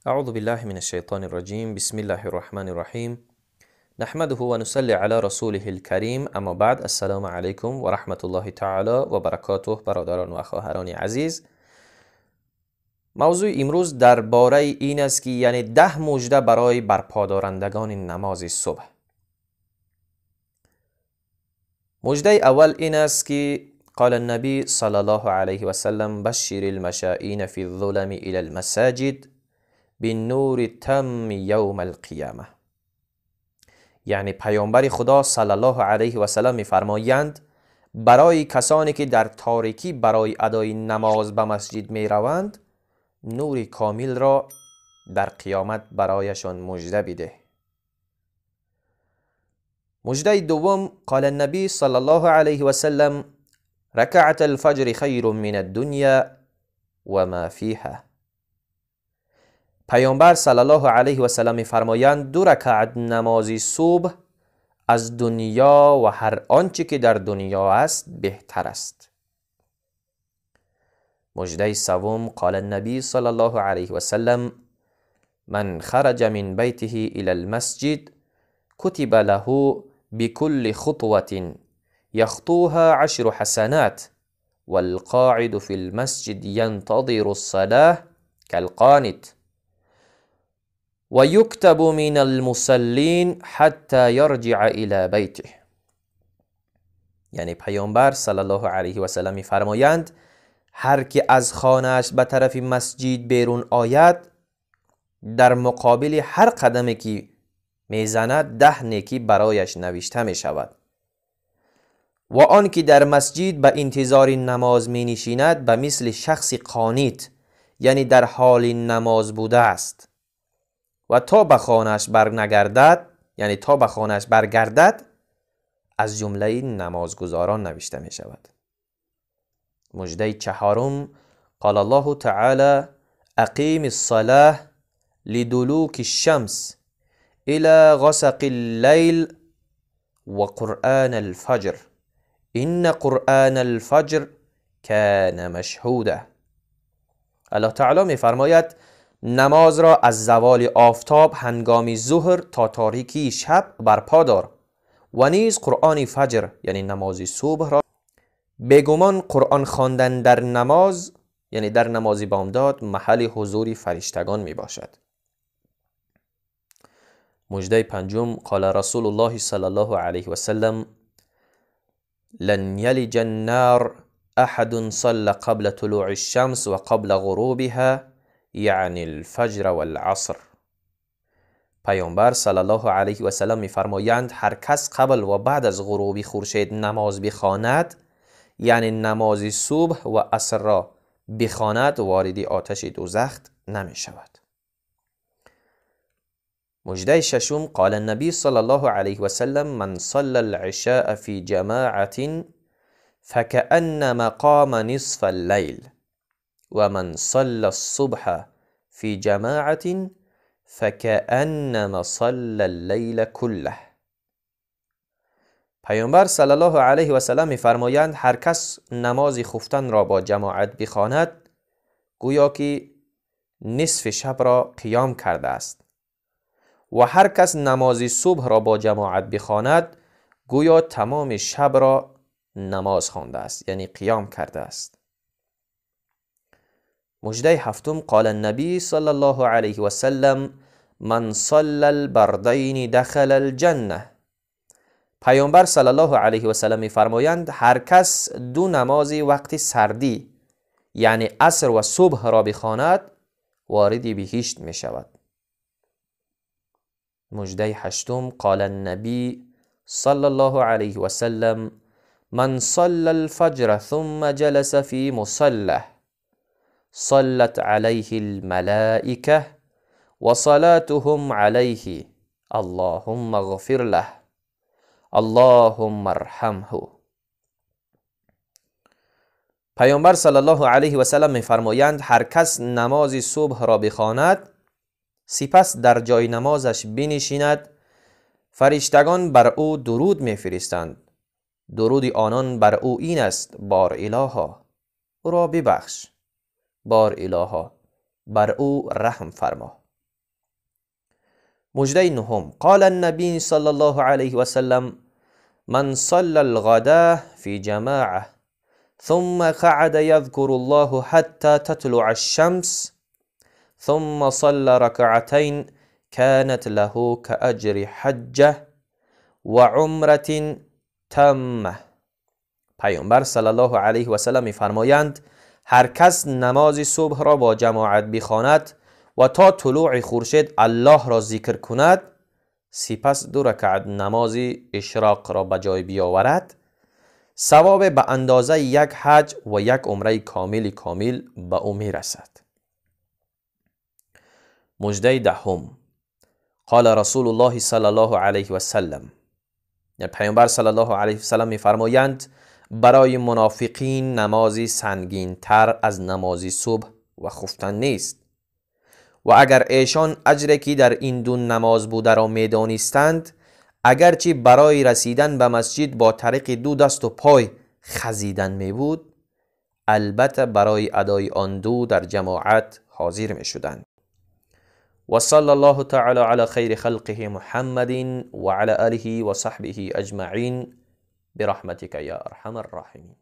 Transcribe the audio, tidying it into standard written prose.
أعوذ بالله من الشيطان الرجيم. بسم الله الرحمن الرحيم. نحمده ونصلي على رسوله الكريم. اما بعد، السلام علیکم و رحمت الله تعالی و برکاته. برادران و خواهران عزیز، موضوع امروز درباره این است که یعنی 10 مژده برای برپادارندگان نماز صبح. مژده اول این است که قال النبی صلی الله علیه و سلم: بشر المشائین فی الظلم الى المساجد بالنور تم یوم القیامه. یعنی پیامبر خدا صلی الله علیه و سلم می‌فرمایند برای کسانی که در تاریکی برای ادای نماز به مسجد می روند، نور کامل را در قیامت برایشان مژده بده. مژده دوم، قال النبی صلی الله علیه و سلم: رکعت الفجر خیر من الدنیا و ما فیها. پیامبر صلی الله علیه و سلم می‌فرمایند 2 رکعت نماز صبح از دنیا و هر آنچه که در دنیا است بهتر است. مژده سوم، قال النبی صلی الله علیه و سلم: من خرج من بیته الى المسجد كتب له بكل خطوة يخطوها 10 حسنات والقاعد في المسجد ينتظر الصلاة كالقانت و یکتب من المصلین حتی یرجع الی بیته. یعنی پیامبر صلی الله علیه و سلم می‌فرمایند هر که از خانه‌اش به طرف مسجد بیرون آید، در مقابل هر قدمی که میزند 10 نیکی برایش نوشته می شود و آن که در مسجد به انتظار نماز می نشیند به مثل شخص قانیت، یعنی در حال نماز بوده است و تا به خانه‌اش برنگردد، یعنی تا به خانه‌اش برگردد، از جمله نمازگزاران نوشته می شود. مژده چهارم، قال الله تعالی: اقیم الصلاة لدلوک الشمس الى غسق اللیل و قرآن الفجر ان قرآن الفجر کان مشهودا. الله تعالی می فرماید نماز را از زوال آفتاب هنگام ظهر تا تاریکی شب برپا دار و نیز قرآن فجر یعنی نماز صبح را. بیگمان قرآن خواندن در نماز یعنی در نماز بامداد محل حضور فرشتگان می باشد. مژده پنجم، قال رسول الله صلی الله علیه و سلم: لن یلج النار احد صلى قبل طلوع الشمس و قبل غروبها یعنی الفجر و العصر. پیامبر صلی الله علیه و سلم می‌فرمایند هر کس قبل و بعد از غروب خورشید نماز بخواند، یعنی نماز صبح و عصر را بخواند، وارد آتش دوزخ نمی شود. مژده ششم، قال النبی صلی الله علیه و سلم: من صلى العشاء في جماعة فكأنما قام نصف الليل و من صلى الصبح في جماعة فكأنما صلى الليل كله. پیامبر صلی الله علیه و سلم می‌فرمایند هر کس نماز خفتن را با جماعت بخواند، گویا که نصف شب را قیام کرده است و هر کس نماز صبح را با جماعت بخواند، گویا تمام شب را نماز خوانده است، یعنی قیام کرده است. مژده هفتم، قال النبی صلی الله علیه و سلم: من صلى البردین دخل الجنه. پیامبر صلی الله علیه و سلم می‌فرمایند هر کس 2 نماز وقت سردی یعنی عصر و صبح را بخواند، وارد بهشت می شود. مژده هشتم، قال النبی صلی الله علیه و سلم: من صلى الفجر ثم جلس في مصلى صلت عليه الملائكة وصلاتهم عليه اللهم اغفر له اللهم ارحمه. پیامبر صلی الله علیه و سلم می‌فرمایند هر کس نماز صبح را بخواند، سپس در جای نمازش بنشیند، فرشتگان بر او درود می‌فرستند. درود آنان بر او این است: بار الها او را ببخش، بار الها بر او رحم فرما. مجده نهم قال النبي صلى الله عليه وسلم من صلى الغداء في جماعة ثم قعد يذكر الله حتى تطلع الشمس ثم صلى ركعتين كانت له كأجر حجة وعمرة تامة. پیامبر صلی الله علیه و سلم می‌فرمایند هر کس نماز صبح را با جماعت بخواند و تا طلوع خورشید الله را ذکر کند، سپس 2 رکعت نماز اشراق را به جای بیاورد، ثواب به اندازه 1 حج و 1 عمره کامل به او میرسد. مژده دهم قال رسول الله صلی الله علیه و سلم، پیامبر صلی الله علیه و سلم می‌فرمایند برای منافقین نمازی سنگین تر از نماز صبح و خفتن نیست و اگر ایشان اجری که در این 2 نماز بوده را میدانستند، اگرچه برای رسیدن به مسجد با طریق 2 دست و پای خزیدن می بود، البته برای ادای آن 2 در جماعت حاضر می شدند. و صلی الله تعالی علی خیر خلقه محمد و علی آله و صحبه اجمعین برحمتك یا ارحم الراحمین.